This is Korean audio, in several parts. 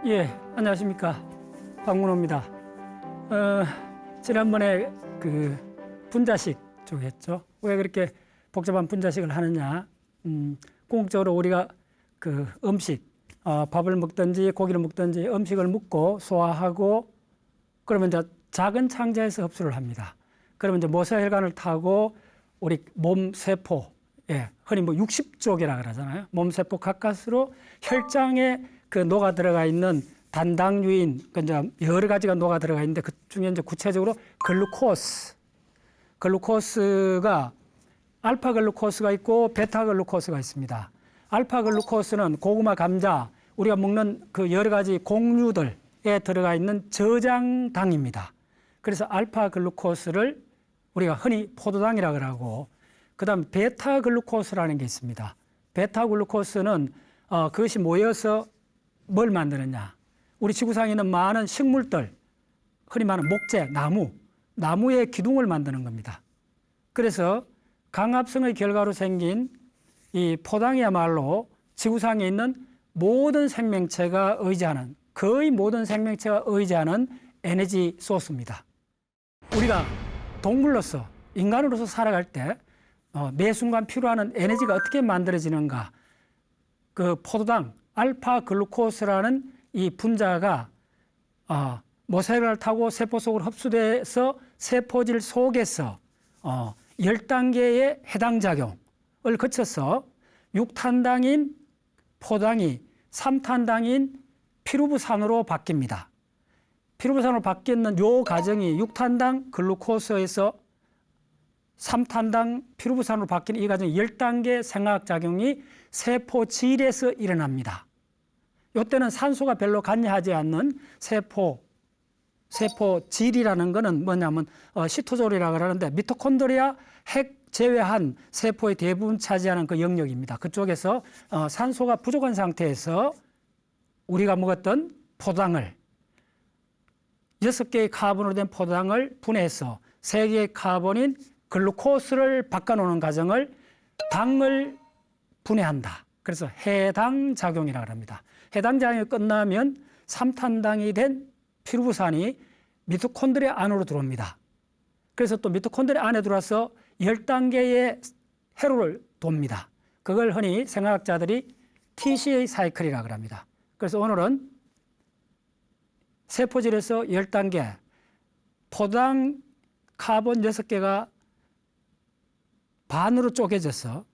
예, 안녕하십니까. 박문호입니다. 지난번에 그 분자식 쪽에 했죠. 왜 그렇게 복잡한 분자식을 하느냐. 궁극적으로 우리가 그 음식, 밥을 먹든지 고기를 먹든지 음식을 먹고 소화하고 그러면 이제 작은 창자에서 흡수를 합니다. 그러면 이제 모세혈관을 타고 우리 몸 세포, 예, 흔히 뭐 60쪽이라 그러잖아요. 몸 세포 가까스로 혈장에 그 녹아 들어가 있는 단당류인 그 이제 여러 가지가 녹아 들어가 있는데 그 중에 이제 구체적으로 글루코스가 알파 글루코스가 있고 베타 글루코스가 있습니다. 알파 글루코스는 고구마, 감자, 우리가 먹는 그 여러 가지 곡류들에 들어가 있는 저장당입니다. 그래서 알파 글루코스를 우리가 흔히 포도당이라고 하고, 그다음 베타 글루코스라는 게 있습니다. 베타 글루코스는 그것이 모여서 뭘 만드느냐? 우리 지구상에 있는 많은 식물들, 흔히 말하는 목재, 나무의 기둥을 만드는 겁니다. 그래서 강합성의 결과로 생긴 이 포당이야말로 지구상에 있는 모든 생명체가 의지하는, 거의 모든 생명체가 의지하는 에너지 소스입니다. 우리가 동물로서, 인간으로서 살아갈 때 매 순간 필요한 에너지가 어떻게 만들어지는가? 그 포도당, 알파 글루코스라는 이 분자가 모세혈관을 타고 세포 속으로 흡수돼서 세포질 속에서 10단계의 해당 작용을 거쳐서 6탄당인 포당이 3탄당인 피루부산으로 바뀝니다. 피루부산으로 바뀌는 요 과정이 6탄당 글루코스에서 3탄당 피루부산으로 바뀌는 이 과정이 10단계 생화학작용이 세포질에서 일어납니다. 이때는 산소가 별로 관여하지 않는 세포질이라는 것은 뭐냐면 시토졸이라고 하는데 미토콘드리아 핵 제외한 세포의 대부분 차지하는 그 영역입니다. 그쪽에서 산소가 부족한 상태에서 우리가 먹었던 포도당을 6개의 카본으로 된 포도당을 분해해서 3개의 카본인 글루코스를 바꿔놓는 과정을 당을 분해한다. 그래서 해당 작용이라고 합니다. 해당 작용이 끝나면 3탄당이 된 피루부산이 미토콘드리아 안으로 들어옵니다. 그래서 또 미토콘드리아 안에 들어와서 10단계의 회로를 돕니다. 그걸 흔히 생화학자들이 TCA 사이클이라고 합니다. 그래서 오늘은 세포질에서 10단계, 포도당 카본 6개가 반으로 쪼개져서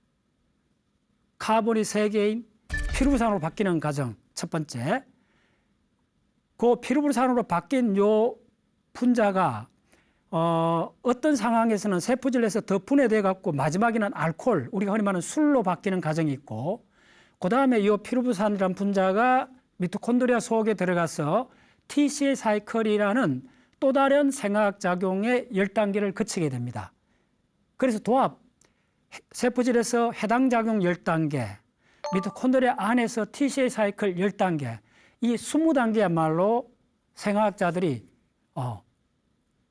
카본이 3개인 피루부산으로 바뀌는 과정 첫 번째. 그 피루부산으로 바뀐 요 분자가 어떤 상황에서는 세포질에서 더 분해돼 갖고 마지막에는 알코올, 우리가 흔히 말하는 술로 바뀌는 과정이 있고, 그 다음에 이 피루부산이라는 분자가 미토콘드리아 속에 들어가서 TCA 사이클이라는 또 다른 생화학 작용의 10단계를 거치게 됩니다. 그래서 도합, 세포질에서 해당 작용 10단계, 미토콘드리아 안에서 TCA 사이클 10단계, 이 20단계야말로 생화학자들이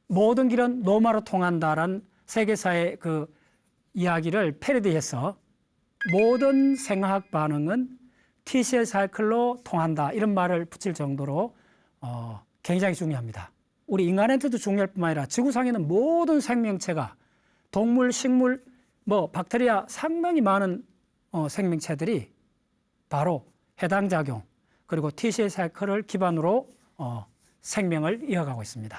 모든 길은 노마로 통한다라는 세계사의 그 이야기를 패러디해서 모든 생화학 반응은 TCA 사이클로 통한다, 이런 말을 붙일 정도로 굉장히 중요합니다. 우리 인간한테도 중요할 뿐만 아니라 지구상에는 모든 생명체가 동물, 식물, 박테리아 상당히 많은 생명체들이 바로 해당 작용 그리고 TCA 사이클을 기반으로 생명을 이어가고 있습니다.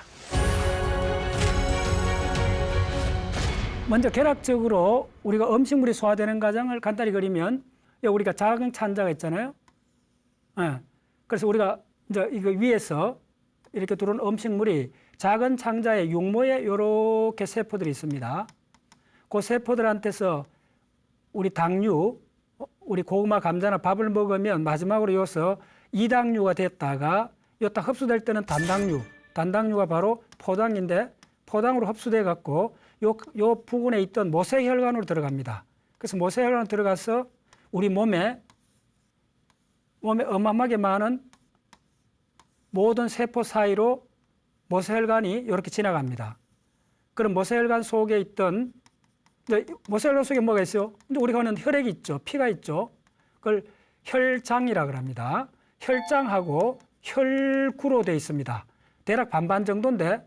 먼저 결합적으로 우리가 음식물이 소화되는 과정을 간단히 그리면, 우리가 작은 찬자가 있잖아요. 그래서 우리가 이제 이거 위에서 이렇게 들어온 음식물이 작은 창자에 육모에 이렇게 세포들이 있습니다. 그 세포들한테서 우리 당류, 우리 고구마, 감자나 밥을 먹으면 마지막으로 이어서 이당류가 됐다가 이거 딱 흡수될 때는 단당류가 바로 포당인데 포당으로 흡수돼 갖고 요 부분에 있던 모세혈관으로 들어갑니다. 그래서 모세혈관으로 들어가서 우리 몸에 어마어마하게 많은 모든 세포 사이로 모세혈관이 이렇게 지나갑니다. 그럼 모세혈관 속에 있던, 모세혈관 속에 뭐가 있어요? 우리가 하는 혈액이 있죠. 피가 있죠. 그걸 혈장이라고 합니다. 혈장하고 혈구로 되어 있습니다. 대략 반반 정도인데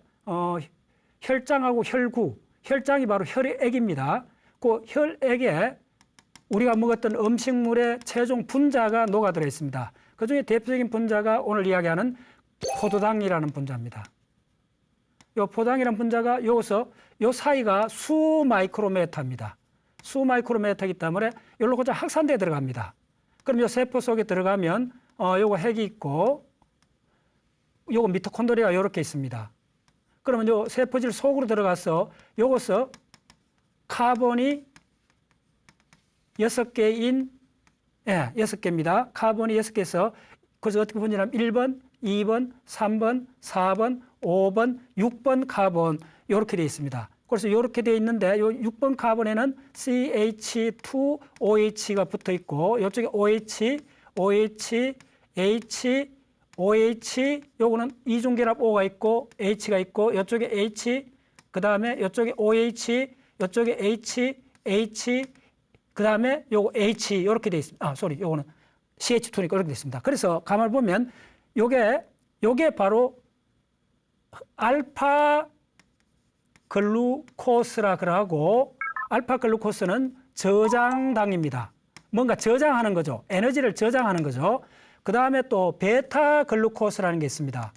혈장하고 혈구, 혈장이 바로 혈액입니다. 그 혈액에 우리가 먹었던 음식물의 최종 분자가 녹아들어 있습니다. 그중에 대표적인 분자가 오늘 이야기하는 포도당이라는 분자입니다. 이 포도당이라는 분자가 여기서 요 사이가 수 마이크로메타입니다. 수 마이크로메타이기 때문에 여기로 그냥 확산대에 들어갑니다. 그럼 이 세포 속에 들어가면 요거 핵이 있고 요거 미토콘드리아가 이렇게 있습니다. 그러면 요 세포질 속으로 들어가서 요것서 카본이 6개인 6개입니다. 카본이 6개에서 그래서 어떻게 분열하면 1번, 2번, 3번, 4번, 5번, 6번 카본 이렇게 되어 있습니다. 그래서 이렇게 되어 있는데 요 6번 카본에는 CH2OH가 붙어 있고 이쪽에 OH, OH, H, OH 요거는 이중결합 O가 있고 H가 있고 이쪽에 H 그다음에 이쪽에 OH 이쪽에 H, H 그다음에 요거 H 이렇게 되어 있습니다. 요거는 CH2니까 이렇게 되어 있습니다. 그래서 가만히 보면 요게 바로 알파 글루코스라 그러고 알파 글루코스는 저장당입니다. 뭔가 저장하는 거죠. 에너지를 저장하는 거죠. 그 다음에 또 베타 글루코스라는 게 있습니다.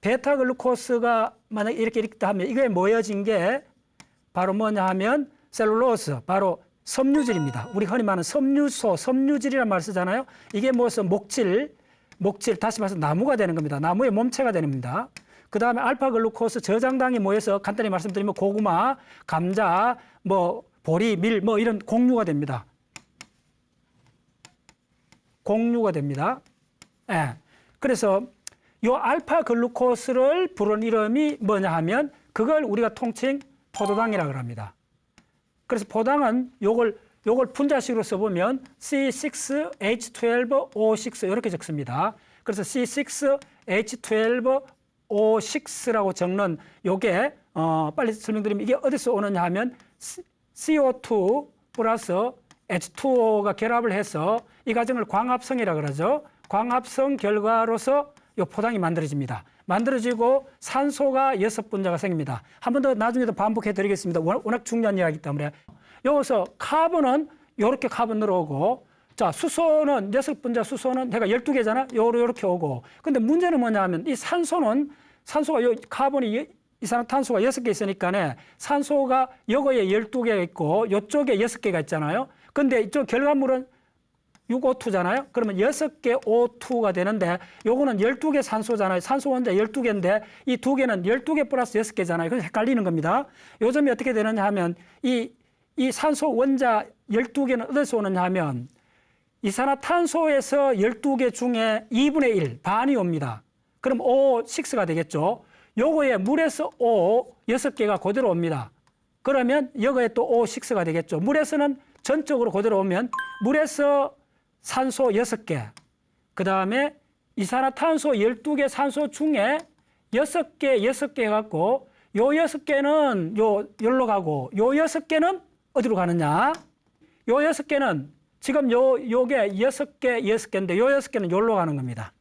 베타 글루코스가 만약 이렇게 하면 이게 모여진 게 바로 뭐냐 하면 셀룰로스, 바로 섬유질입니다. 우리 흔히 말하는 섬유소, 섬유질이라는 말 쓰잖아요. 이게 무슨 목질, 다시 말해서 나무가 되는 겁니다. 나무의 몸체가 되는 겁니다. 그 다음에 알파 글루코스 저장당이 모여서 간단히 말씀드리면 고구마, 감자, 보리, 밀, 이런 곡류가 됩니다. 곡류가 됩니다. 예. 그래서 요 알파 글루코스를 부른 이름이 뭐냐 하면 그걸 우리가 통칭 포도당이라고 합니다. 그래서 포당은 요걸 분자식으로 써보면 C6H12O6 이렇게 적습니다. 그래서 C6H12O6라고 적는 요게 빨리 설명드리면 이게 어디서 오느냐 하면 CO2 플러스 H2O가 결합을 해서 이 과정을 광합성이라고 그러죠. 광합성 결과로서 요 포당이 만들어집니다. 만들어지고 산소가 6분자가 생깁니다. 한 번 더 나중에도 반복해 드리겠습니다. 워낙 중요한 이야기이기 때문에. 여기서 카본은 이렇게 카본 늘어오고, 자, 수소는 6분자 수소는 해가 12개잖아. 요렇게 오고. 근데 문제는 뭐냐 하면 이 산소가 카본이 이산화탄소가 6개 있으니까 산소가 여기에 12개가 있고 요쪽에 6개가 있잖아요. 근데 이쪽 결과물은 6O2잖아요. 그러면 6개 O2가 되는데 요거는 12개 산소잖아요. 산소 원자 12개인데 이 두 개는 12개 플러스 6개잖아요. 그래서 헷갈리는 겁니다. 요점이 어떻게 되느냐 하면 이 산소 원자 12개는 어디서 오느냐 하면 이산화탄소에서 12개 중에 2분의 1, 반이 옵니다. 그럼 O6가 되겠죠. 요거에 물에서 O 6개가 그대로 옵니다. 그러면 여기에 또 O6가 되겠죠. 물에서는 전적으로 그대로 오면 물에서 산소 6개, 그 다음에 이산화탄소 12개 산소 중에 6개 해갖고 요 6개는 여기로 가고 요 6개는 어디로 가느냐? 요 6개는 지금 요게 6개인데 요 6개는 여기로 가는 겁니다.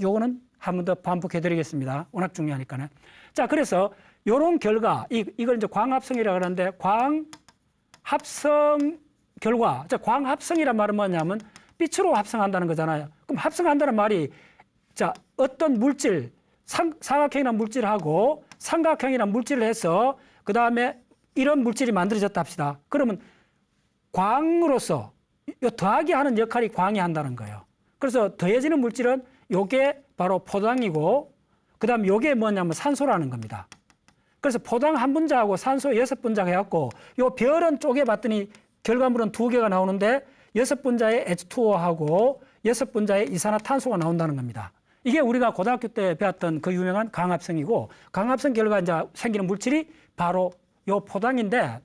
요거는 한 번 더 반복해 드리겠습니다. 워낙 중요하니까요. 자, 그래서 요런 결과, 이걸 이제 광합성이라고 하는데 광합성 결과, 자, 광합성이란 말은 뭐냐면 빛으로 합성한다는 거잖아요. 그럼 합성한다는 말이 자, 어떤 물질, 사각형이란 물질하고 삼각형이란 물질을 해서 그 다음에 이런 물질이 만들어졌다 합시다. 그러면 광으로서 더하기 하는 역할이 광이 한다는 거예요. 그래서 더해지는 물질은 요게 바로 포도당이고 그 다음 요게 뭐냐면 산소라는 겁니다. 그래서 포도당 한 분자하고 산소 6분자가 해갖고 요 별은 쪼개봤더니 결과물은 2개가 나오는데 6분자의 H2O하고 6분자의 이산화탄소가 나온다는 겁니다. 이게 우리가 고등학교 때 배웠던 그 유명한 광합성이고 광합성 결과 이제 생기는 물질이 바로 요 포도당인데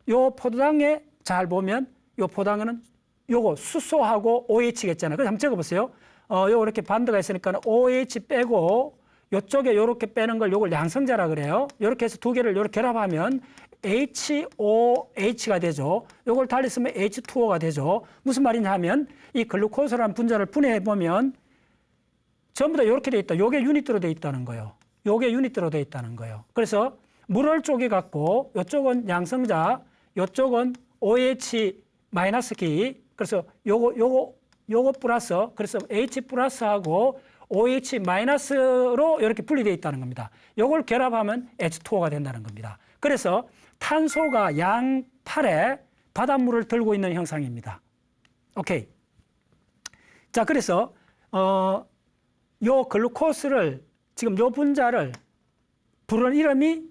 요 포도당에 잘 보면 요 포도당에는 요거 수소하고 OH겠잖아요. 그래서 한번 적어보세요. 요 이렇게 반대가 있으니까 OH 빼고 요쪽에 요렇게 빼는 걸 요걸 양성자라 그래요. 요렇게 해서 두 개를 요렇게 결합하면 HOH가 되죠. 요걸 달리 쓰면 H2O가 되죠. 무슨 말이냐 하면 이 글루코스라는 분자를 분해해 보면 전부 다 이렇게 돼 있다. 요게 유닛으로 돼 있다는 거예요. 요게 유닛으로 돼 있다는 거예요. 그래서 물을 쪼개 갖고 요쪽은 양성자, 요쪽은 OH 마이너스기. 그래서 요거 플러스, 그래서 H 플러스하고 OH 마이너스로 이렇게 분리되어 있다는 겁니다. 요걸 결합하면 H2O가 된다는 겁니다. 그래서 탄소가 양팔에 바닷물을 들고 있는 형상입니다. 오케이. 자, 그래서 요 글루코스를 지금 요 분자를 부르는 이름이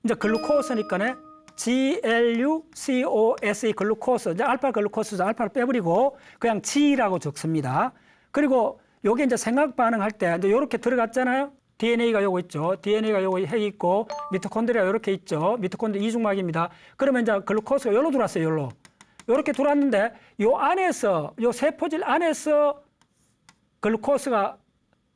이제 글루코스니까네 GLUCOSE 글루코스. 이제 알파 글루코스 알파를 빼버리고 그냥 G라고 적습니다. 그리고 요게 이제 생학 반응할 때 이제 요렇게 들어갔잖아요. DNA가 요거 있죠. DNA가 요거 해 있고 미토콘드리아 요렇게 있죠. 미토콘드리아 이중막입니다. 그러면 이제 글루코스가 요로 들어왔어요. 요로. 요렇게 들어왔는데 요 안에서 요 세포질 안에서 글루코스가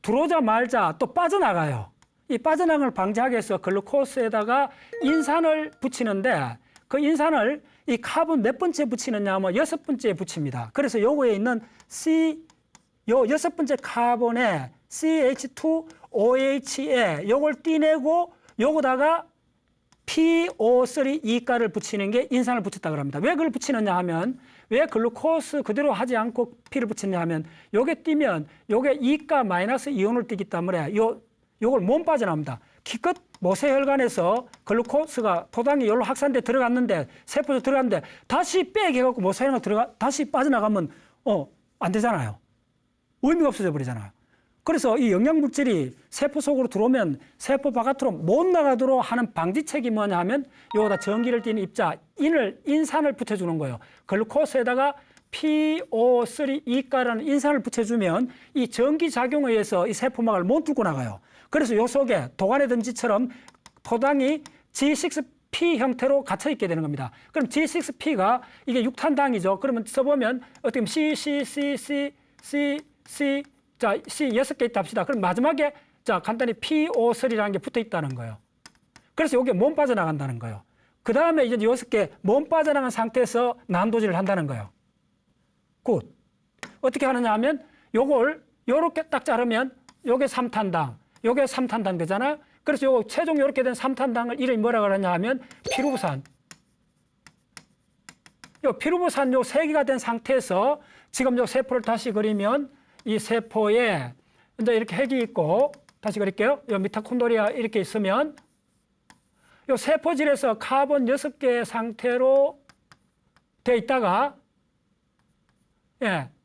들어오자 말자 또 빠져나가요. 이 빠져나가는 걸 방지하기 위해서 글루코스에다가 인산을 붙이는데 그 인산을 이 카본 몇 번째 붙이느냐 하면 6번째에 붙입니다. 그래서 요거에 있는 요 6번째 카본에 CH2OH에 요걸 띠내고 요거다가 PO3E가를 붙이는 게 인산을 붙였다고 합니다. 왜 그걸 붙이느냐 하면 왜 글루코스 그대로 하지 않고 P를 붙이느냐 하면 요게 띠면 요게 E가 마이너스 이온을 띠기 때문에 요걸 못 빠져나옵니다. 기껏 모세혈관에서 글루코스가 포당이 여기로 확산돼 들어갔는데 세포에 들어갔는데 다시 빼게 해갖고 모세혈관 다시 빠져나가면 안 되잖아요. 의미가 없어져 버리잖아요. 그래서 이 영양물질이 세포 속으로 들어오면 세포 바깥으로 못 나가도록 하는 방지책이 뭐냐 하면 요거다 전기를 띠는 입자 인산을 붙여주는 거예요. 글루코스에다가 PO3E가라는 인산을 붙여주면 이 전기작용에 의해서 이 세포막을 못 뚫고 나가요. 그래서 요 속에 도가니 든지처럼 포당이 G6P 형태로 갇혀 있게 되는 겁니다. 그럼 G6P가 이게 육탄당이죠. 그러면 써보면 어떻게 보면 C, 자, C 6개 있다 합시다. 그럼 마지막에 자, 간단히 PO3라는 게 붙어 있다는 거예요. 그래서 이게 못 빠져나간다는 거예요. 그 다음에 이제 6개 못 빠져나간 상태에서 난도질을 한다는 거예요. 굿. 어떻게 하느냐 하면 요걸 요렇게 딱 자르면 요게 3탄당, 요게 3탄당 되잖아요. 그래서 요 최종 요렇게 된 3탄당을 이름이 뭐라 그러냐 하면 피루부산. 요 피루부산 요 3개가 된 상태에서 지금 요 세포를 다시 그리면 이 세포에 이제 이렇게 핵이 있고 다시 그릴게요. 요 미토콘드리아 이렇게 있으면 요 세포질에서 카본 6개 상태로 돼 있다가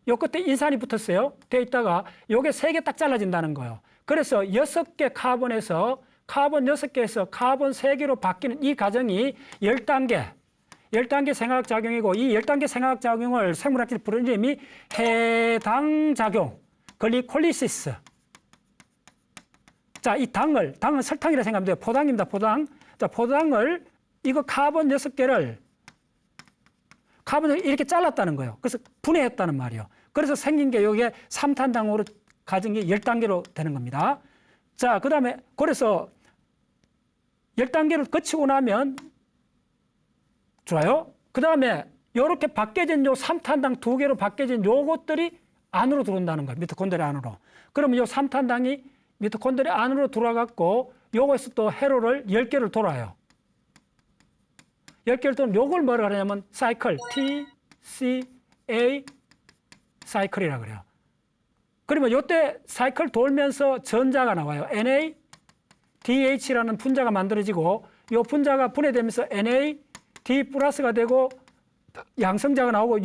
요 끝에 인산이 붙었어요. 돼 있다가 요게 3개 딱 잘라진다는 거예요. 그래서 6개 카본에서 카본 6개에서 카본 3개로 바뀌는 이 과정이 10단계 생화학작용이고 이 10단계 생화학작용을 생물학적으로 부르는 이름이 해당작용, 글리콜리시스. 자, 이 당은 설탕이라 생각하면 돼요. 포당입니다, 포당. 자, 포당을 이거 카본 6개를 카본을 이렇게 잘랐다는 거예요. 그래서 분해했다는 말이에요. 그래서 생긴 게 여기에 3탄당으로 가진 게 10단계로 되는 겁니다. 자, 그 다음에 그래서 10단계를 거치고 나면 좋아요. 그 다음에 이렇게 바뀌어진 요 3탄당 2개로 바뀌어진 요것들이 안으로 들어온다는 거예요. 미토콘드리아 안으로. 그러면 요 3탄당이 미토콘드리아 안으로 들어와갖고 요거에서 또 회로를 10개를 돌아요. 10개를 돌면 요걸 뭐라 그러냐면 사이클, TCA 사이클이라고 그래요. 그러면 요때 사이클 돌면서 전자가 나와요. NADH라는 분자가 만들어지고 요 분자가 분해되면서 NAD 플러스가 되고 양성자가 나오고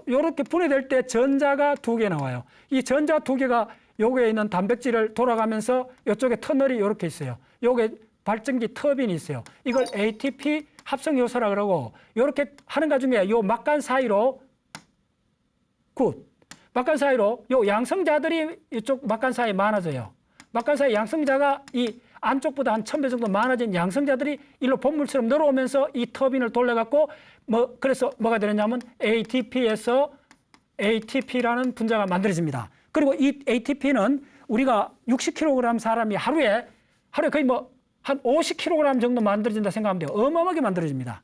요렇게 분해될 때 전자가 2개 나와요. 이 전자 2개가 요게 있는 단백질을 돌아가면서 이쪽에 터널이 요렇게 있어요. 요게 발전기 터빈이 있어요. 이걸 ATP 합성 요소라 그러고 요렇게 하는 것 중에 요 막간 사이로 막간 사이로 요 양성자들이 이쪽 막간 사이에 많아져요. 막간 사이 양성자가 이 안쪽보다 한 1000배 정도 많아진 양성자들이 일로 본물처럼 늘어오면서 이 터빈을 돌려갖고 그래서 뭐가 되느냐면 ATP에서 ATP라는 분자가 만들어집니다. 그리고 이 ATP는 우리가 60kg 사람이 하루에 거의 한 50kg 정도 만들어진다 생각하면 돼요. 어마어마하게 만들어집니다.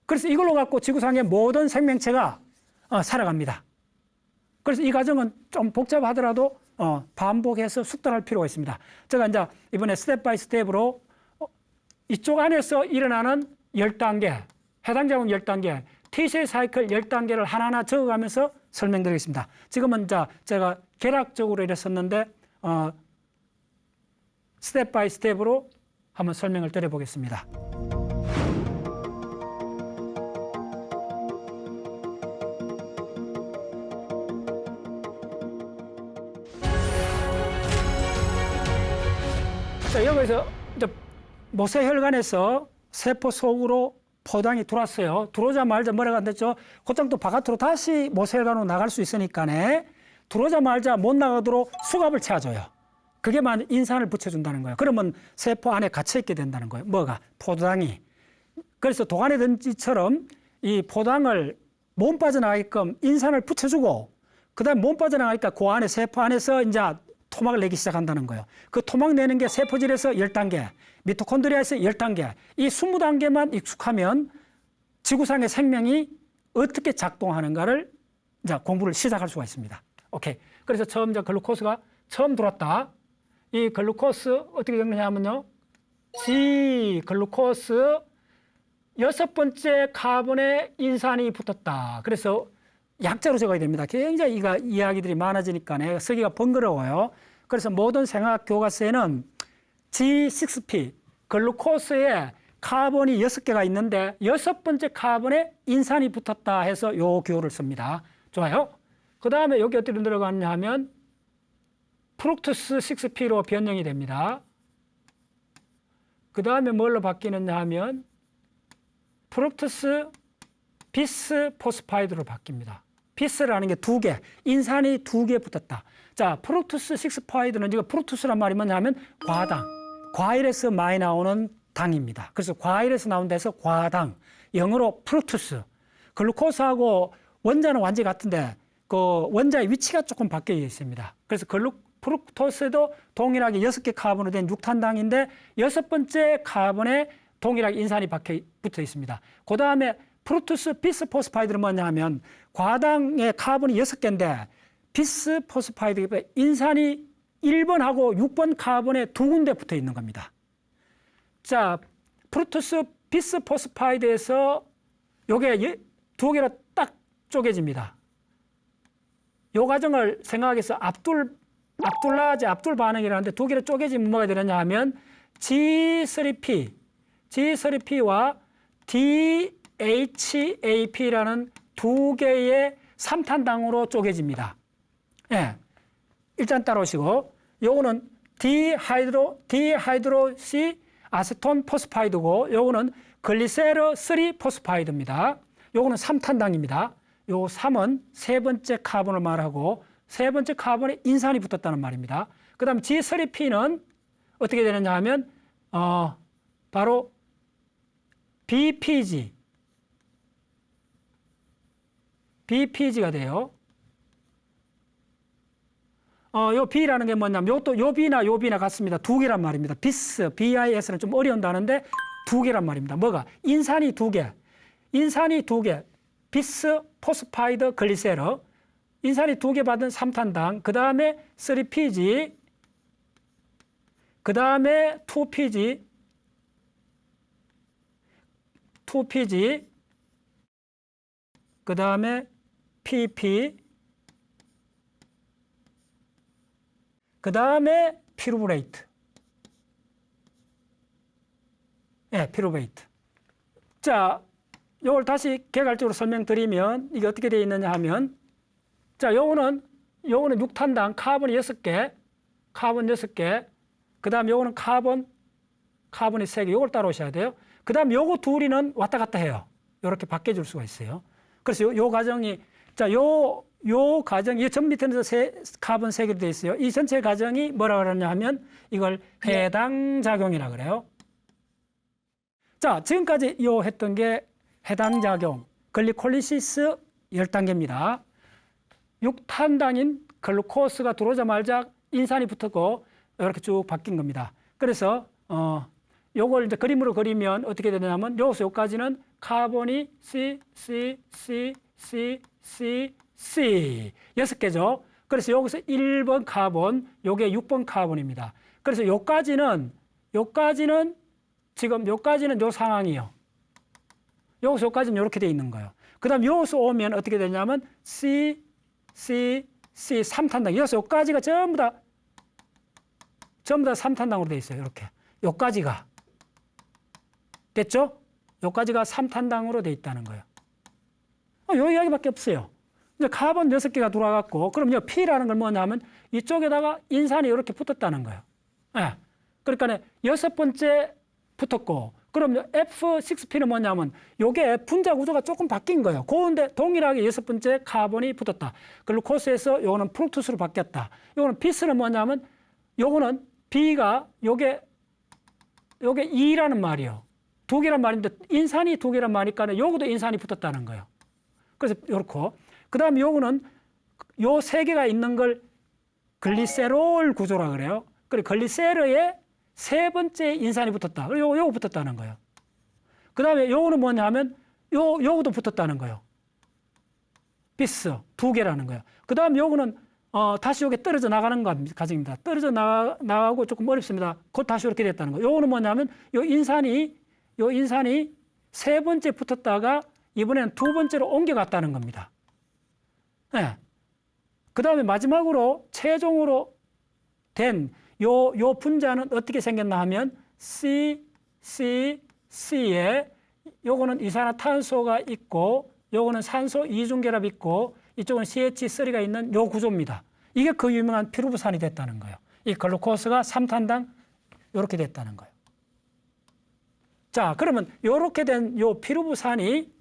그래서 이걸로 갖고 지구상의 모든 생명체가 살아갑니다. 그래서 이 과정은 좀 복잡하더라도 반복해서 숙달할 필요가 있습니다. 제가 이제 이번에 스텝 바이 스텝으로 이쪽 안에서 일어나는 10단계, 해당 자원 10단계, T-셀 사이클 10단계를 하나하나 적어가면서 설명드리겠습니다. 지금은 이제 제가 개략적으로 이랬었는데 스텝 바이 스텝으로 한번 설명을 드려보겠습니다. 자, 여기서 이제 모세혈관에서 세포 속으로 포당이 들어왔어요. 들어오자마자 뭐라고 한댔죠? 곧장 또 바깥으로 다시 모세혈관으로 나갈 수 있으니까네. 들어오자마자 못 나가도록 수갑을 채워줘요. 그게만 인산을 붙여준다는 거예요. 그러면 세포 안에 갇혀있게 된다는 거예요. 뭐가? 포당이. 그래서 도가니 던지처럼 이 포당을 몸 빠져나가게끔 인산을 붙여주고 그 다음에 몸 빠져나가니까 그 안에 세포 안에서 이제 토막을 내기 시작한다는 거예요. 그 토막 내는 게 세포질에서 10단계, 미토콘드리아에서 10단계, 이 20단계만 익숙하면 지구상의 생명이 어떻게 작동하는가를 이제 공부를 시작할 수가 있습니다. 오케이. 그래서 처음 이제 글루코스가 처음 들어왔다. 이 글루코스 어떻게 적느냐면요. G 글루코스 6번째 카본에 인산이 붙었다. 그래서 약자로 적어야 됩니다. 굉장히 이야기들이 많아지니까 쓰기가 번거로워요. 그래서 모든 생화학 교과서에는 G6P, 글루코스에 카본이 6개가 있는데 6번째 카본에 인산이 붙었다 해서 요 기호를 씁니다. 좋아요. 그 다음에 여기 어떻게 들어가느냐 하면 프룩투스 6P로 변형이 됩니다. 그 다음에 뭘로 바뀌느냐 하면 프룩투스 비스 포스파이드로 바뀝니다. 비스라는 게 2개, 인산이 2개 붙었다. 자, 프룩투스 6파이드는 지금 프룩투스란 말이 뭐냐면 과당, 과일에서 많이 나오는 당입니다. 그래서 과일에서 나온 데서 과당, 영어로 프룩투스. 글루코스하고 원자는 완전히 같은데 그 원자의 위치가 조금 바뀌어 있습니다. 그래서 프룩토스도 동일하게 6개 카본으로 된 6탄당인데 6번째 카본에 동일하게 인산이 붙어 있습니다. 그 다음에 프룩투스 비스포스파이드는 뭐냐 하면 과당의 카본이 6개인데 비스포스파이드 인산이 1번하고 6번 카본에 2군데 붙어 있는 겁니다. 자, 프룩투스 비스포스파이드에서 요게 2개로 딱 쪼개집니다. 요 과정을 생각해서 압둘 반응이라는데 2개로 쪼개지면 뭐가 되느냐 하면 G3P와 DHAP라는 2개의 3탄당으로 쪼개집니다. 예. 일단 따라오시고, 요거는 디하이드로시 아세톤 포스파이드고, 요거는 글리세르 3 포스파이드입니다. 요거는 3탄당입니다. 요 3은 세 번째 카본을 말하고, 세 번째 카본에 인산이 붙었다는 말입니다. 그 다음 G3P는 어떻게 되느냐 하면, 바로 BPG가 돼요. 요 B라는 게 뭐냐면 요 B나 같습니다. 2개란 말입니다. BIS는 좀 어려운 단어인데 2개란 말입니다. 뭐가? 인산이 2개. 비스, 포스파이드, 글리세르. 인산이 2개 받은 3탄당. 그 다음에 3PG. 그 다음에 2PG. 그 다음에 PP. 그 다음에 피루브레이트. 네, 피루브레이트. 자, 요걸 다시 개괄적으로 설명드리면 이게 어떻게 되어 있느냐 하면 자, 요거는 6탄당 카본이 6개, 그 다음 요거는 카본이 3개, 요걸 따라오셔야 돼요. 그 다음 요거 둘이는 왔다 갔다 해요. 요렇게 바뀌어줄 수가 있어요. 그래서 요 과정이, 자, 요 과정이 전 밑에는 카본 3개로 되어 있어요. 이 전체 과정이 뭐라 그러냐 하면 이걸 해당 작용이라 그래요. 자, 지금까지 했던 게 해당 작용, 글리콜리시스 10단계입니다. 6탄당인 글루코스가 들어오자마자 인산이 붙었고 이렇게 쭉 바뀐 겁니다. 그래서 요걸 이제 그림으로 그리면 어떻게 되냐면 여기까지는 카본이 C, C, C, C, C, C 6개죠. 그래서 여기서 1번 카본, 요게 6번 카본입니다. 그래서 요까지는 지금 요까지는 요 상황이요. 여기서 요까지는 이렇게 돼 있는 거예요. 그 다음 여기서 오면 어떻게 되냐면 C, C, C 3탄당. 여기서 요까지가 전부 다 3탄당으로 돼 있어요. 이렇게. 요까지가. 됐죠? 요까지가 3탄당으로 돼 있다는 거예요. 요 이야기밖에 없어요. 이제 카본 6개가 들어왔고, 그럼 요 P라는 걸 뭐냐면 이쪽에다가 인산이 이렇게 붙었다는 거예요. 예. 그러니까 6번째 붙었고, 그럼 F6P는 뭐냐면 요게 분자 구조가 조금 바뀐 거예요. 그런데 동일하게 6번째 카본이 붙었다. 글루코스에서 요거는 프룩토스로 바뀌었다. 요거는 비스는 뭐냐면 요거는 B가 요게 2라는 말이요. 2개란 말인데 인산이 2개란 말이니까 요것도 인산이 붙었다는 거예요. 그래서 요렇고, 그 다음에 요거는 요 3개가 있는 걸 글리세롤 구조라 그래요. 그리고 글리세르에 3번째 인산이 붙었다. 요거 붙었다는 거예요. 그 다음에 요거는 뭐냐면 요것도 붙었다는 거예요. 비스 2개라는 거예요. 그 다음에 요거는 다시 요게 떨어져 나가는 과정입니다. 떨어져 나가고 조금 어렵습니다. 곧 다시 이렇게 됐다는 거예요. 요거는 뭐냐면 요 인산이 3번째 붙었다가 이번에는 2번째로 옮겨갔다는 겁니다. 네. 그 다음에 마지막으로 최종으로 된 요 분자는 어떻게 생겼나 하면 CCC에 요거는 이산화탄소가 있고 요거는 산소 이중결합이 있고 이쪽은 CH3가 있는 요 구조입니다. 이게 그 유명한 피루부산이 됐다는 거예요. 이 글루코스가 3탄당 요렇게 됐다는 거예요. 자, 그러면 요렇게 된 요 피루부산이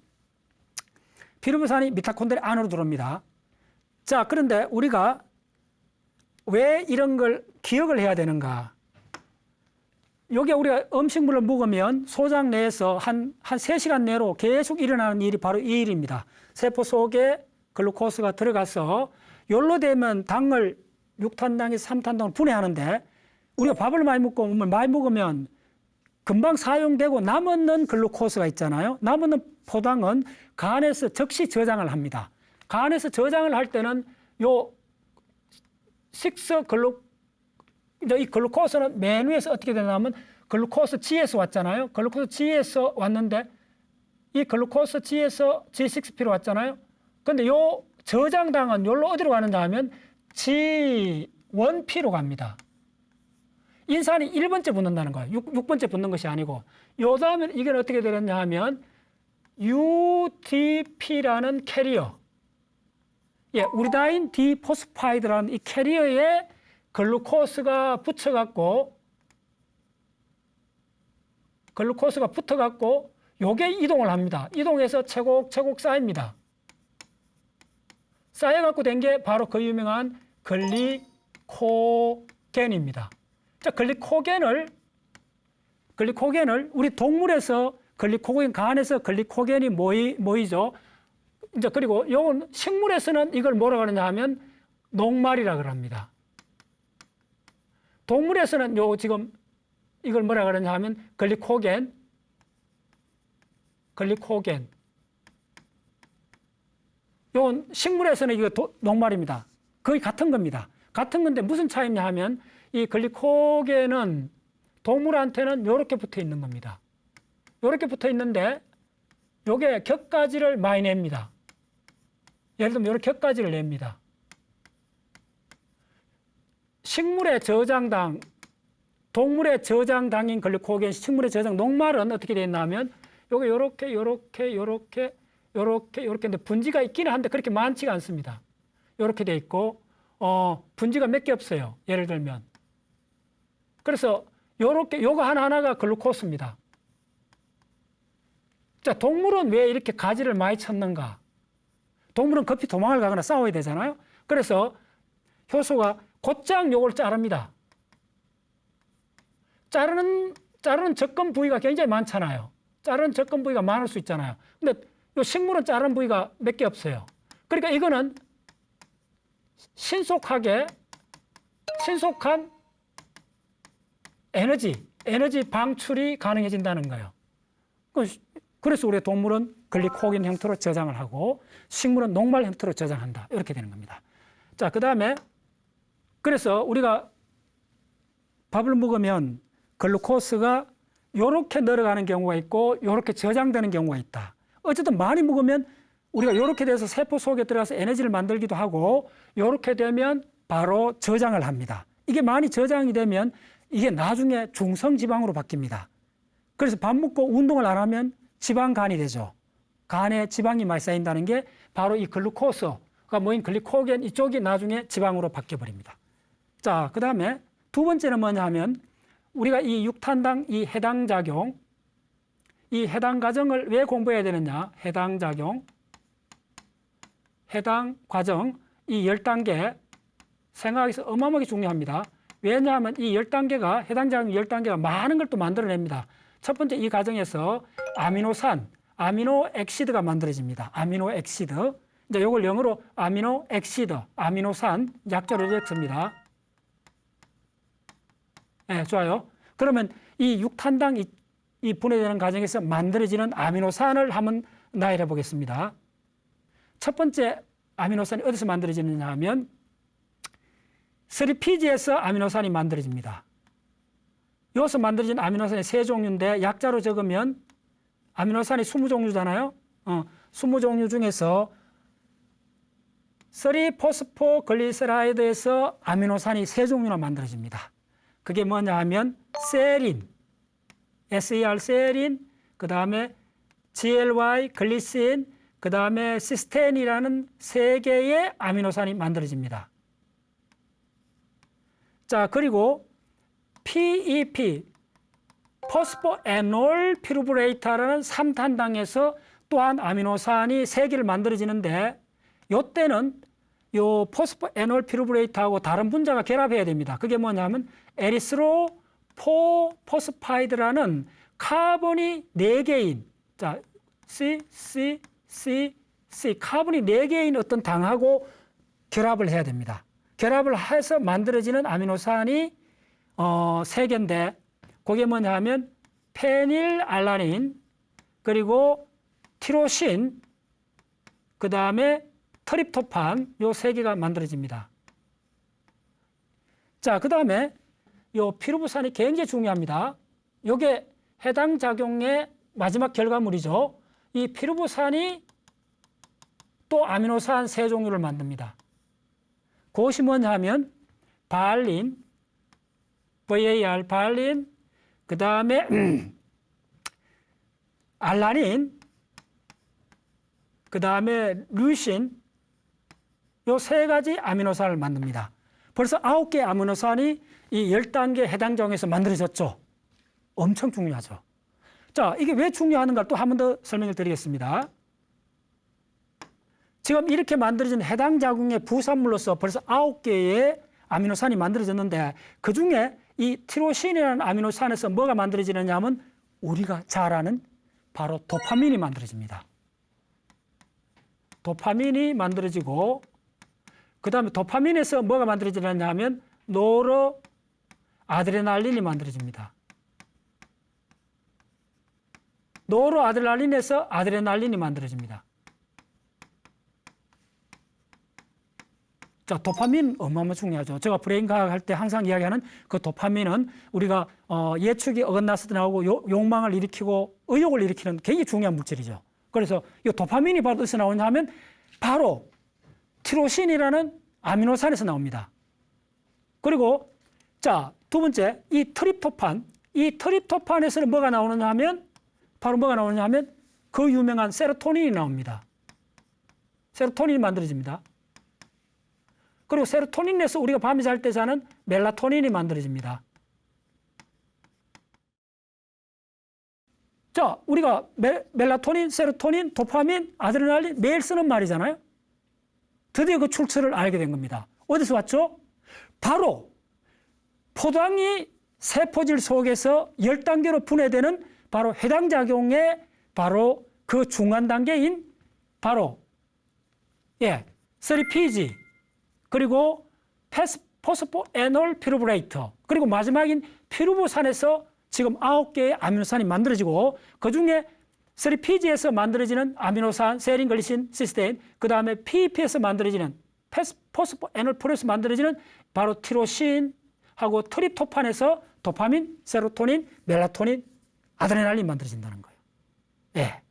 미토콘드리아 안으로 들어옵니다. 자, 그런데 우리가 왜 이런 걸 기억을 해야 되는가? 여기 우리가 음식물을 먹으면 소장 내에서 한 3시간 내로 계속 일어나는 일이 바로 이 일입니다. 세포 속에 글루코스가 들어가서 열로 되면 당을 6탄당에서 3탄당으로 분해하는데 우리가 밥을 많이 먹고 많이 먹으면 금방 사용되고 남았는 글루코스가 있잖아요. 남았는 포당은 간에서 즉시 저장을 합니다. 간에서 저장을 할 때는 이 글루코스는 맨 위에서 어떻게 되냐면 글루코스 G에서 왔잖아요. 글루코스 G에서 왔는데 이 글루코스 G에서 G6P로 왔잖아요. 근데 요 저장당은 여기로 어디로 가느냐 하면 G1P로 갑니다. 인산이 1번째 붙는다는 거예요. 6번째 붙는 것이 아니고. 요 다음에 이게 어떻게 되느냐 하면 UDP라는 캐리어. 예, 우리다인 디포스파이드라는 이 캐리어에 글루코스가 붙어갖고 요게 이동을 합니다. 이동해서 차곡차곡 쌓입니다. 쌓여갖고 된 게 바로 그 유명한 글리코겐입니다. 자, 글리코겐을 우리 동물에서 글리코겐, 간에서 글리코겐이 모이죠. 이제 그리고 요건 식물에서는 이걸 뭐라고 하느냐 하면 녹말이라고 합니다. 동물에서는 지금 이걸 뭐라고 그러냐 하면 글리코겐. 요건 식물에서는 이거 녹말입니다. 거의 같은 겁니다. 같은 건데 무슨 차이냐 하면 이 글리코겐은 동물한테는 이렇게 붙어 있는 겁니다. 이렇게 붙어 있는데 요게 격가지를 많이 냅니다. 예를 들면 이렇게 격가지를 냅니다. 식물의 저장당, 동물의 저장당인 글루코겐, 식물의 저장 녹말은 어떻게 되어 있냐면 요게 요렇게 근데 분지가 있기는 한데 그렇게 많지가 않습니다. 요렇게 되어 있고 분지가 몇 개 없어요. 예를 들면. 그래서 요거 하나하나가 글루코스입니다. 자, 동물은 왜 이렇게 가지를 많이 찾는가? 동물은 급히 도망을 가거나 싸워야 되잖아요. 그래서 효소가 곧장 요걸 자릅니다. 자르는 접근 부위가 굉장히 많잖아요. 자르는 접근 부위가 많을 수 있잖아요. 근데 요 식물은 자르는 부위가 몇 개 없어요. 그러니까 이거는 신속한 에너지 에너지 방출이 가능해진다는 거예요. 그래서 우리 동물은 글리코겐 형태로 저장을 하고 식물은 녹말 형태로 저장한다. 이렇게 되는 겁니다. 자, 그 다음에 그래서 우리가 밥을 먹으면 글루코스가 이렇게 늘어가는 경우가 있고 이렇게 저장되는 경우가 있다. 어쨌든 많이 먹으면 우리가 이렇게 돼서 세포 속에 들어가서 에너지를 만들기도 하고 이렇게 되면 바로 저장을 합니다. 이게 많이 저장이 되면 이게 나중에 중성지방으로 바뀝니다. 그래서 밥 먹고 운동을 안 하면 지방간이 되죠. 간에 지방이 많이 쌓인다는 게 바로 이 글루코스가 모인 글리코겐 이쪽이 나중에 지방으로 바뀌어버립니다. 자, 그 다음에 두 번째는 뭐냐 하면 우리가 이 육탄당 이 해당 작용, 이 해당 과정을 왜 공부해야 되느냐? 해당 작용, 해당 과정, 이 10단계 생각해서 어마어마하게 중요합니다. 왜냐하면 이 10단계가, 해당 작용 10단계가 많은 걸 또 만들어냅니다. 첫 번째 이 과정에서 아미노산, 아미노 엑시드가 만들어집니다. 아미노 엑시드. 이제 이걸 영어로 아미노 엑시드, 아미노산 약자로 이렇게 씁니다. 네, 좋아요. 그러면 이 육탄당 이 분해되는 과정에서 만들어지는 아미노산을 한번 나열해 보겠습니다. 첫 번째 아미노산이 어디서 만들어지느냐 하면 3PG에서 아미노산이 만들어집니다. 여기서 만들어진 아미노산이 세 종류인데 약자로 적으면 아미노산이 20종류잖아요. 20종류 중에서 3포스포글리세라이드에서 아미노산이 세 종류나 만들어집니다. 그게 뭐냐 하면 세린, SER 세린, 그 다음에 GLY 글리신, 그 다음에 시스테인이라는 세 개의 아미노산이 만들어집니다. 자, 그리고 PEP, 포스포에놀 피루브레이터라는 3탄당에서 또한 아미노산이 3개를 만들어지는데 이때는 요 포스포에놀 피루브레이터하고 다른 분자가 결합해야 됩니다. 그게 뭐냐면 에리스로 포스파이드라는 카본이 4개인 자, C 카본이 4개인 어떤 당하고 결합을 해야 됩니다. 결합을 해서 만들어지는 아미노산이 3개인데 그게 뭐냐 하면 페닐알라닌, 그리고 티로신, 그 다음에 트립토판 요 3개가 만들어집니다. 자, 그 다음에 요 피루부산이 굉장히 중요합니다. 요게 해당 작용의 마지막 결과물이죠. 이 피루부산이 또 아미노산 3종류를 만듭니다. 그것이 뭐냐 하면 발린, VAR 발린, 그 다음에 알라닌, 그 다음에 류신, 요 3가지 아미노산을 만듭니다. 벌써 9개의 아미노산이 이 10단계 해당 작용에서 만들어졌죠. 엄청 중요하죠. 자, 이게 왜 중요한가 또 한 번 더 설명을 드리겠습니다. 지금 이렇게 만들어진 해당 작용의 부산물로서 벌써 9개의 아미노산이 만들어졌는데 그중에 이 티로신이라는 아미노산에서 뭐가 만들어지느냐 하면 우리가 잘 아는 바로 도파민이 만들어집니다. 도파민이 만들어지고 그 다음에 도파민에서 뭐가 만들어지느냐 하면 노로 아드레날린이 만들어집니다. 노로 아드레날린에서 아드레날린이 만들어집니다. 자, 도파민 어마어마 중요하죠. 제가 브레인 과학 할 때 항상 이야기하는 그 도파민은 우리가 예측이 어긋났을 때 나오고 욕망을 일으키고 의욕을 일으키는 굉장히 중요한 물질이죠. 그래서 이 도파민이 바로 어디서 나오냐 하면 바로 티로신이라는 아미노산에서 나옵니다. 그리고 자, 두 번째 이 트립토판에서는 뭐가 나오느냐 하면 바로 뭐가 나오느냐 하면 그 유명한 세로토닌이 나옵니다. 세로토닌이 만들어집니다. 그리고 세로토닌에서 우리가 밤에 잘 때 자는 멜라토닌이 만들어집니다. 자, 우리가 멜라토닌, 세로토닌, 도파민, 아드레날린 매일 쓰는 말이잖아요. 드디어 그 출처를 알게 된 겁니다. 어디서 왔죠? 바로 포도당이 세포질 속에서 10단계로 분해되는 바로 해당 작용의 바로 그 중간 단계인 바로 3PG 그리고 포스포에놀 피루브레이터 그리고 마지막인 피루부산에서 지금 9개의 아미노산이 만들어지고 그중에 3PG에서 만들어지는 아미노산, 세린, 글리신, 시스테인, 그 다음에 PEP에서 만들어지는 포스포에놀프로에서 만들어지는 바로 티로신하고 트립토판에서 도파민, 세로토닌, 멜라토닌, 아드레날린 만들어진다는 거예요. 예,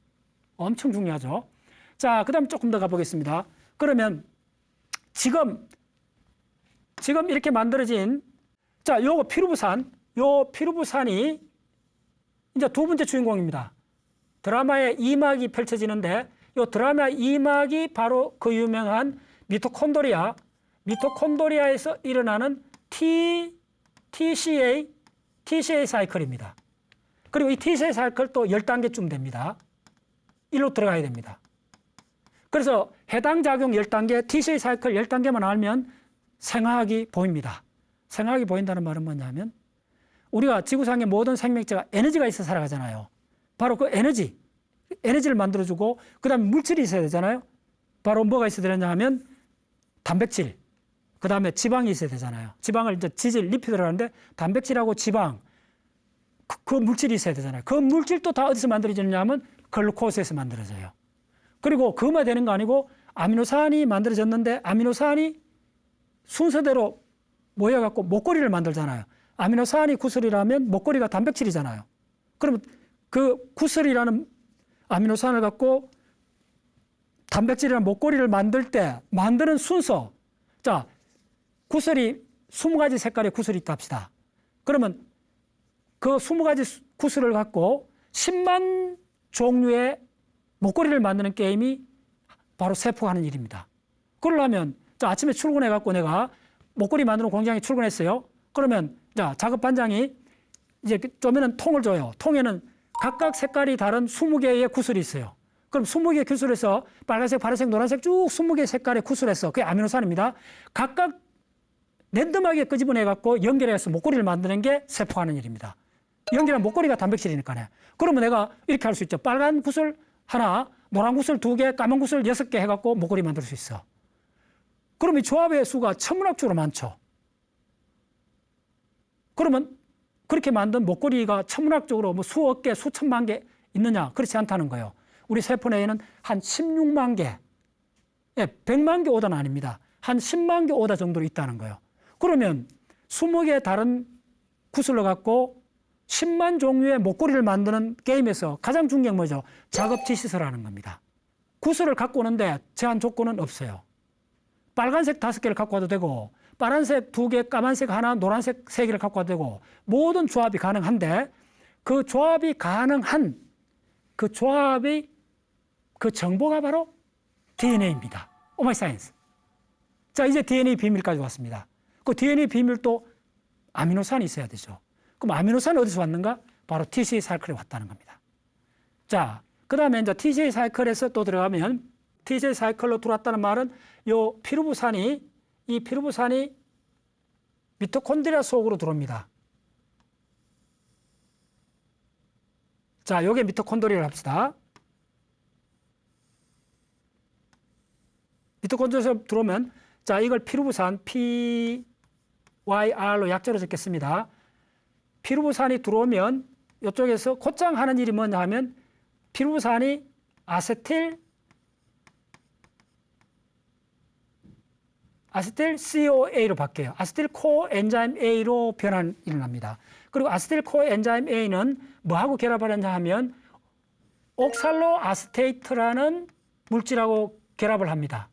엄청 중요하죠. 자, 그 다음 조금 더 가보겠습니다. 그러면 지금 이렇게 만들어진, 자, 요거 요 피루부산이 이제 두 번째 주인공입니다. 드라마의 2막이 펼쳐지는데 요 드라마 2막이 바로 그 유명한 미토콘드리아에서 일어나는 TCA 사이클입니다. 그리고 이 TCA 사이클 또 10단계쯤 됩니다. 일로 들어가야 됩니다. 그래서 해당 작용 10단계, TCA 사이클 10단계만 알면 생화학이 보입니다. 생화학이 보인다는 말은 뭐냐면 우리가 지구상의 모든 생명체가 에너지가 있어 살아가잖아요. 바로 그 에너지를 만들어주고 그 다음에 물질이 있어야 되잖아요. 바로 뭐가 있어야 되느냐 하면 단백질, 그 다음에 지방이 있어야 되잖아요. 지방을 이제 지질, 리피드라고 하는데 단백질하고 지방, 그 물질이 있어야 되잖아요. 그 물질도 다 어디서 만들어지느냐 하면 글루코스에서 만들어져요. 그리고 그것만 되는 거 아니고 아미노산이 만들어졌는데 아미노산이 순서대로 모여갖고 목걸이를 만들잖아요. 아미노산이 구슬이라면 목걸이가 단백질이잖아요. 그러면 그 구슬이라는 아미노산을 갖고 단백질이라는 목걸이를 만들 때 만드는 순서. 자, 구슬이 20가지 색깔의 구슬이 있다 합시다. 그러면 그 20가지 구슬을 갖고 10만 종류의 목걸이를 만드는 게임이 바로 세포가 하는 일입니다. 그러려면 자, 아침에 출근해갖고 내가 목걸이 만드는 공장에 출근했어요. 그러면 자, 작업 반장이 이제 쪼매는 통을 줘요. 통에는 각각 색깔이 다른 20개의 구슬이 있어요. 그럼 20개의 구슬에서 빨간색, 파란색, 노란색 쭉 20개의 색깔의 구슬에서 그게 아미노산입니다. 각각 랜덤하게 끄집어내갖고 연결해서 목걸이를 만드는 게 세포가 하는 일입니다. 연결한 목걸이가 단백질이니까요. 그러면 내가 이렇게 할 수 있죠. 빨간 구슬 하나, 노란 구슬 2개, 까만 구슬 6개 해갖고 목걸이 만들 수 있어. 그럼 이 조합의 수가 천문학적으로 많죠. 그러면 그렇게 만든 목걸이가 천문학적으로 뭐 수억 개, 수천만 개 있느냐? 그렇지 않다는 거예요. 우리 세포 내에는 한 16만 개, 100만 개 오다는 아닙니다. 한 10만 개 오다 정도로 있다는 거예요. 그러면 20개 다른 구슬로 갖고 10만 종류의 목걸이를 만드는 게임에서 가장 중요한 게 뭐죠? 작업지시설하는 겁니다. 구슬을 갖고 오는데 제한 조건은 없어요. 빨간색 5개를 갖고 와도 되고 파란색 2개, 까만색 하나, 노란색 3개를 갖고 와도 되고 모든 조합이 가능한데 그 조합이 가능한 그 조합의 그 정보가 바로 DNA입니다. 오마이 사이언스. 자, 이제 DNA 비밀까지 왔습니다. 그 DNA 비밀도 아미노산이 있어야 되죠. 그럼 아미노산이 어디서 왔는가? 바로 TCA 사이클에 왔다는 겁니다. 자, 그 다음에 이제 TCA 사이클에서 또 들어가면 TCA 사이클로 들어왔다는 말은 요 이 피루부산이 미토콘드리아 속으로 들어옵니다. 자, 요게 미토콘드리아를 합시다. 미토콘드리아에서 들어오면 자, 이걸 피루부산 PYR로 약자로 적겠습니다. 피루부산이 들어오면 이쪽에서 곧장 하는 일이 뭐냐 하면 피루부산이 아세틸 CoA로 바뀌어요. 아세틸 코엔자임 A로 변환이 일어납니다. 그리고 아세틸 코엔자임 A는 뭐하고 결합하느냐 하면 옥살로 아세테이트라는 물질하고 결합을 합니다.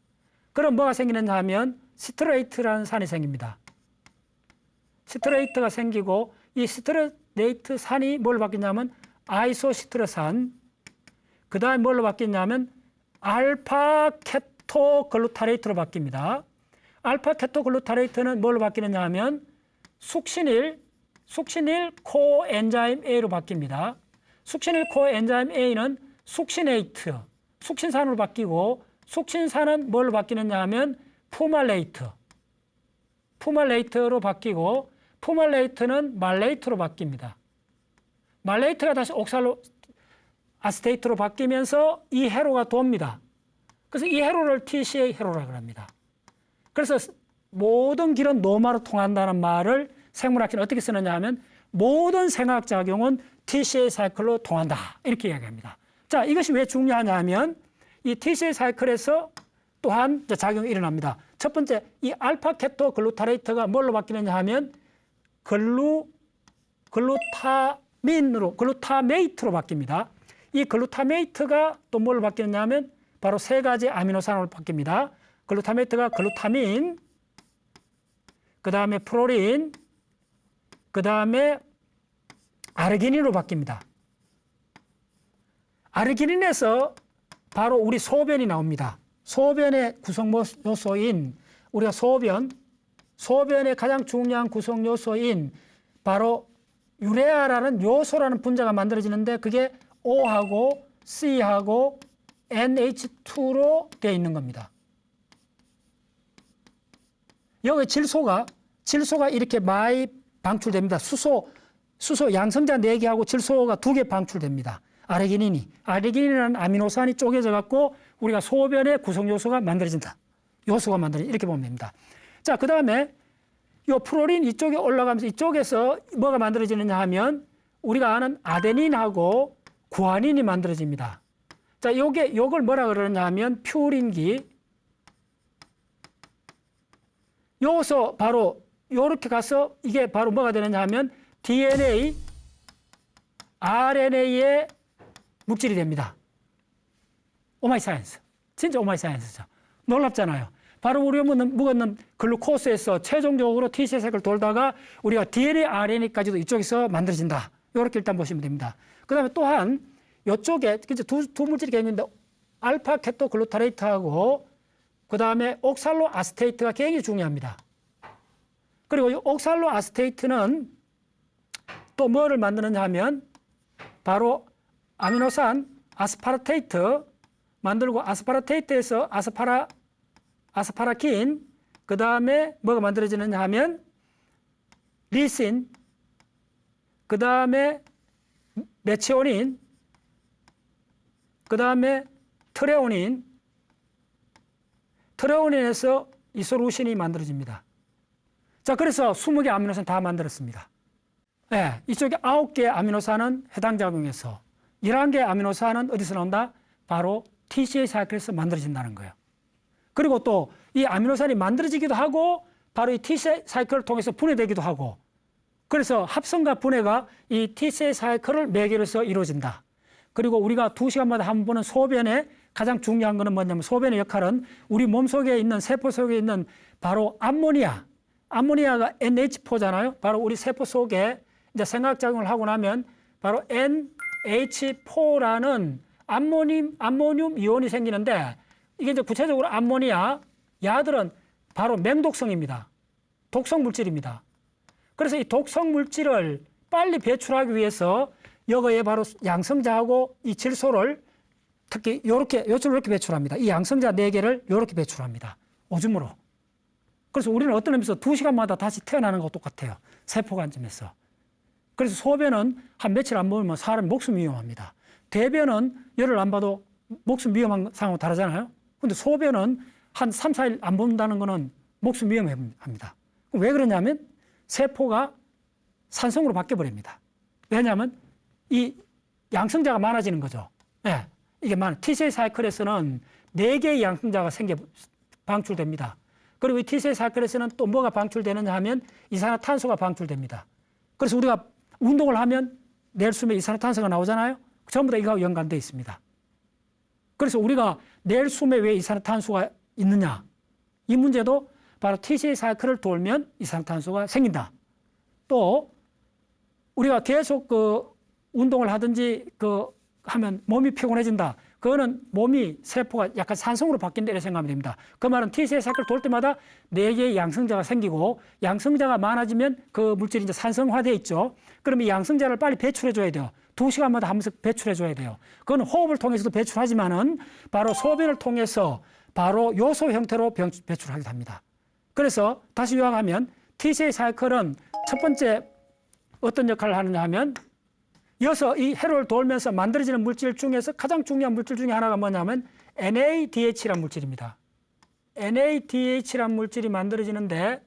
그럼 뭐가 생기느냐 하면 시트레이트라는 산이 생깁니다. 시트레이트가 생기고 이 시트레이트 산이 뭘 바뀌냐면 아이소시트르산, 그 다음에 뭘로 바뀌냐면 알파 케토글루타레이트로 바뀝니다. 알파 케토글루타레이트는 뭘로 바뀌느냐 하면 숙신일 코엔자임 A로 바뀝니다. 숙신일 코엔자임 A는 숙신에이트, 숙신산으로 바뀌고 숙신산은 뭘로 바뀌느냐 하면 푸말레이트로 바뀌고 푸말레이트는 말레이트로 바뀝니다. 말레이트가 다시 옥살로 아세테이트로 바뀌면서 이 회로가 돕니다. 그래서 이 회로를 TCA 회로라고 합니다. 그래서 모든 길은 노마로 통한다는 말을 생물학계는 어떻게 쓰느냐 하면 모든 생학작용은 TCA 사이클로 통한다. 이렇게 이야기합니다. 자, 이것이 왜 중요하냐 하면 이 TCA 사이클에서 또한 작용이 일어납니다. 첫 번째, 이 알파 케토 글루타레이트가 뭘로 바뀌느냐 하면 글루타메이트로 바뀝니다. 이 글루타메이트가 또 뭘로 바뀌느냐 하면 바로 세 가지 아미노산으로 바뀝니다. 글루타메이트가 글루타민, 그 다음에 프로린, 그 다음에 아르기닌으로 바뀝니다. 아르기닌에서 바로 우리 소변이 나옵니다. 소변의 구성 요소인 우리가 소변의 가장 중요한 구성 요소인 바로 유레아라는 요소라는 분자가 만들어지는데 그게 O하고 C하고 NH2로 되어 있는 겁니다. 여기 질소가 이렇게 많이 방출됩니다. 수소 양성자 4개하고 질소가 2개 방출됩니다. 아르기닌이라는 아미노산이 쪼개져 갖고 우리가 소변의 구성 요소가 만들어진다. 이렇게 보면 됩니다. 자, 그 다음에 이 프로린 이쪽에 올라가면서 이쪽에서 뭐가 만들어지느냐 하면 우리가 아는 아데닌하고 구아닌이 만들어집니다. 자, 요걸 뭐라 그러느냐 하면 퓨린기. 여기서 바로 요렇게 가서 이게 바로 뭐가 되느냐 하면 DNA, RNA의 물질이 됩니다. 오마이 사이언스. 진짜 오마이 사이언스죠. 놀랍잖아요. 바로 우리가 묵었는 글루코스에서 최종적으로 TCA 사이클을 돌다가 우리가 DNA, RNA까지도 이쪽에서 만들어진다. 이렇게 일단 보시면 됩니다. 그 다음에 또한 이쪽에 두 물질이 있는데 알파 케토 글루타레이트하고 그 다음에 옥살로 아세테이트가 굉장히 중요합니다. 그리고 이 옥살로 아세테이트는 또 뭐를 만드느냐 하면 바로 아미노산 아스파라테이트 만들고 아스파라테이트에서 아스파라킨 그 다음에 뭐가 만들어지느냐 하면 리신 그 다음에 메치오닌 그 다음에 트레오닌에서 이소루신이 만들어집니다. 자, 그래서 20개 아미노산 다 만들었습니다. 네, 이쪽에 9개 아미노산은 해당 작용에서 11개 아미노산은 어디서 나온다? 바로 TCA 사이클에서 만들어진다는 거예요. 그리고 또 이 아미노산이 만들어지기도 하고 바로 이 TCA 사이클을 통해서 분해되기도 하고 그래서 합성과 분해가 이 TCA 사이클을 매개로서 이루어진다. 그리고 우리가 2시간마다 한 번 보는 소변의 가장 중요한 것은 뭐냐면 소변의 역할은 우리 몸속에 있는 세포 속에 있는 바로 암모니아가 NH4잖아요. 바로 우리 세포 속에 이제 생학작용을 하고 나면 바로 NH4라는 암모늄 이온이 생기는데 이게 이제 구체적으로 암모니아 야들은 바로 맹독성입니다. 독성 물질입니다. 그래서 이 독성 물질을 빨리 배출하기 위해서 여기에 바로 양성자하고 이 질소를 특히 요쪽으로 이렇게 배출합니다. 이 양성자 4개를 이렇게 배출합니다. 오줌으로. 그래서 우리는 어떤 의미에서 2시간마다 다시 태어나는 것과 똑같아요. 세포관점에서. 그래서 소변은 한 며칠 안 먹으면 사람 목숨 위험합니다. 대변은 열흘 안 봐도 목숨 위험한 상황하고 다르잖아요. 근데 소변은 한 3, 4일 안 본다는 거는 목숨 위험합니다. 왜 그러냐면 세포가 산성으로 바뀌어버립니다. 왜냐하면 이 양성자가 많아지는 거죠. 네, 이게 TCA 사이클에서는 4개의 양성자가 방출됩니다. 그리고 이 TCA 사이클에서는 또 뭐가 방출되느냐 하면 이산화탄소가 방출됩니다. 그래서 우리가 운동을 하면 내 숨에 이산화탄소가 나오잖아요. 전부 다 이거하고 연관되어 있습니다. 그래서 우리가 내 숨에 왜 이산화탄소가 있느냐? 이 문제도 바로 TCA 사이클을 돌면 이산화탄소가 생긴다. 또 우리가 계속 운동을 하든지 하면 몸이 피곤해진다. 그거는 몸이 세포가 약간 산성으로 바뀐다 이렇게 생각하면 됩니다. 그 말은 TCA 사이클 돌 때마다 4개의 양성자가 생기고 양성자가 많아지면 그 물질이 이제 산성화되어 있죠. 그러면 이 양성자를 빨리 배출해줘야 돼요. 2시간마다 한 번씩 배출해줘야 돼요. 그건 호흡을 통해서도 배출하지만은 바로 소변을 통해서 바로 요소 형태로 배출하기도 합니다. 그래서 다시 요약하면 TCA 사이클은 첫 번째 어떤 역할을 하느냐 하면 이어서 이 회로를 돌면서 만들어지는 물질 중에서 가장 중요한 물질 중에 하나가 뭐냐면 NADH라는 물질입니다. NADH라는 물질이 만들어지는데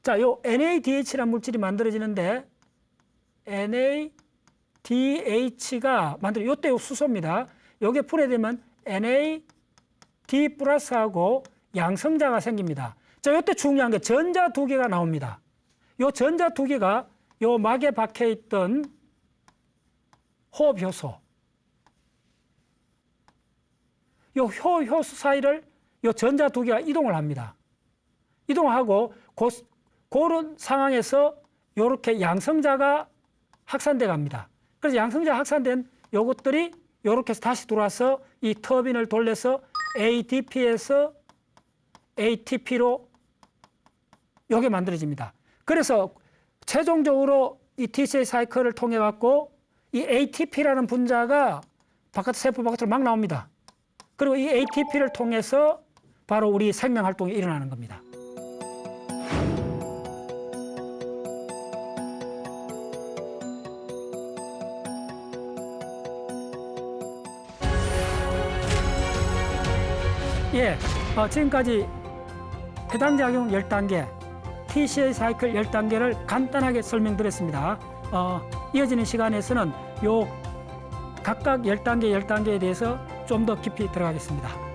자, 요 NADH라는 물질이 만들어지는데 NADH가 만들어 요때 요 수소입니다. 요게 분해되면 NAD 플러스하고 양성자가 생깁니다. 자, 요때 중요한 게 전자 두 개가 나옵니다. 요 전자 두 개가 요 막에 박혀 있던 호흡 효소, 요 효소 사이를 요 전자 두 개가 이동을 합니다. 이동하고 그런 상황에서 요렇게 양성자가 확산돼 갑니다. 그래서 양성자 확산된 요것들이 요렇게 해서 다시 들어와서 이 터빈을 돌려서 ADP에서 ATP로 요게 만들어집니다. 그래서 최종적으로 이 TCA 사이클을 통해 갖고 이 ATP라는 분자가 세포 바깥으로 막 나옵니다. 그리고 이 ATP를 통해서 바로 우리 생명 활동이 일어나는 겁니다. 예, 지금까지 해당작용 10단계, TCA 사이클 10단계를 간단하게 설명드렸습니다. 이어지는 시간에서는 요 각각 10단계에 대해서 좀 더 깊이 들어가겠습니다.